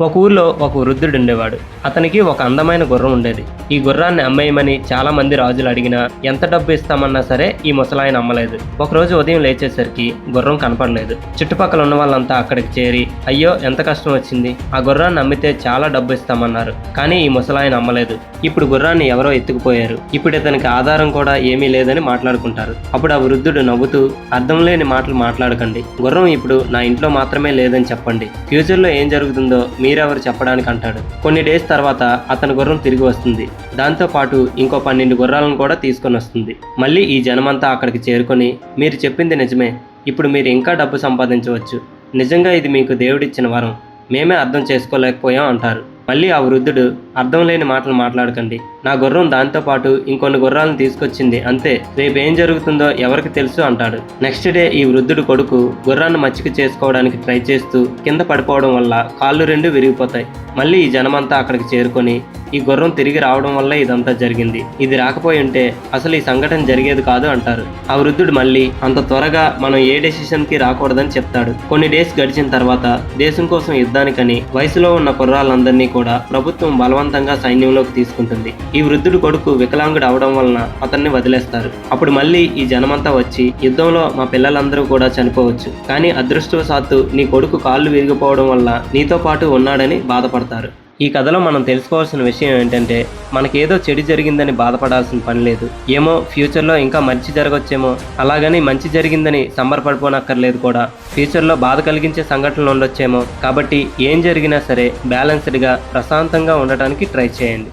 ఒక ఊర్లో ఒక వృద్ధుడు ఉండేవాడు. అతనికి ఒక అందమైన గుర్రం ఉండేది. ఈ గుర్రాన్ని అమ్మేయమని చాలా మంది రాజులు అడిగినా ఎంత డబ్బు ఇస్తామన్నా సరే ఈ ముసలాయన అమ్మలేదు. ఒకరోజు ఉదయం లేచేసరికి గుర్రం కనపడలేదు. చుట్టుపక్కల ఉన్న వాళ్ళంతా అక్కడికి చేరి, అయ్యో ఎంత కష్టం వచ్చింది, ఆ గుర్రాన్ని అమ్మితే చాలా డబ్బు ఇస్తామన్నారు. కానీ ఈ ముసలాయన అమ్మలేదు. ఇప్పుడు గుర్రాన్ని ఎవరో ఎత్తుకుపోయారు. ఇప్పుడు ఇతనికి ఆధారం కూడా ఏమీ లేదని మాట్లాడుకుంటారు. అప్పుడు ఆ వృద్ధుడు నవ్వుతూ, అర్థం లేని మాటలు మాట్లాడకండి, గుర్రం ఇప్పుడు నా ఇంట్లో మాత్రమే లేదని చెప్పండి, ఫ్యూచర్లో ఏం జరుగుతుందో మీరెవరు చెప్పడానికి అంటాడు. కొన్ని డేస్ తర్వాత అతని గుర్రం తిరిగి వస్తుంది. దాంతో పాటు ఇంకో 12 గుర్రాలను కూడా తీసుకొని వస్తుంది. మళ్ళీ ఈ జనమంతా అక్కడికి చేరుకొని, మీరు చెప్పింది నిజమే, ఇప్పుడు మీరు ఇంకా డబ్బు సంపాదించవచ్చు, నిజంగా ఇది మీకు దేవుడిచ్చిన వరం, మేమే అర్థం చేసుకోలేకపోయాం అంటారు. మళ్ళీ ఆ వృద్ధుడు, అర్థం లేని మాటలు మాట్లాడకండి, నా గుర్రం దాంతో పాటు ఇంకొన్ని గుర్రాలను తీసుకొచ్చింది అంతే, రేపు ఏం జరుగుతుందో ఎవరికి తెలుసు అంటాడు. నెక్స్ట్ డే ఈ వృద్ధుడు కొడుకు గుర్రాన్ని మచ్చిక చేసుకోవడానికి ట్రై చేస్తూ కింద పడిపోవడం వల్ల కాళ్ళు 2 విరిగిపోతాయి. మళ్ళీ ఈ జనమంతా అక్కడికి చేరుకొని, ఈ గుర్రం తిరిగి రావడం వల్ల ఇదంతా జరిగింది, ఇది రాకపోయి ఉంటే అసలు ఈ సంఘటన జరిగేది కాదు అంటారు. ఆ వృద్ధుడు మళ్ళీ, అంత త్వరగా మనం ఏ డెసిషన్ కి రాకూడదని చెప్తాడు. కొన్ని డేస్ గడిచిన తర్వాత దేశం కోసం యుద్ధానికని వయసులో ఉన్న కుర్రాళ్ళందరినీ కూడా ప్రభుత్వం బలవంతంగా సైన్యంలోకి తీసుకుంటుంది. ఈ వృద్ధుడు కొడుకు వికలాంగుడు అవడం వలన అతన్ని వదిలేస్తారు. అప్పుడు మళ్ళీ ఈ జనమంతా వచ్చి, యుద్ధంలో మా పిల్లలందరూ కూడా చనిపోవచ్చు, కానీ అదృష్టవశాత్తు నీ కొడుకు కాళ్ళు విరిగిపోవడం వల్ల నీతో పాటు ఉన్నాడని బాధపడతారు. ఈ కథలో మనం తెలుసుకోవాల్సిన విషయం ఏంటంటే, మనకేదో చెడు జరిగిందని బాధపడాల్సిన పని లేదు. ఏమో ఫ్యూచర్లో ఇంకా మంచి జరగచ్చేమో, అలాగని మంచి జరిగిందని సంబరపడిపోనక్కర్లేదు కూడా. ఫ్యూచర్లో బాధ కలిగించే సంఘటనలు ఉండొచ్చేమో. కాబట్టి ఏం జరిగినా సరే బ్యాలెన్స్డ్గా ప్రశాంతంగా ఉండటానికి ట్రై చేయండి.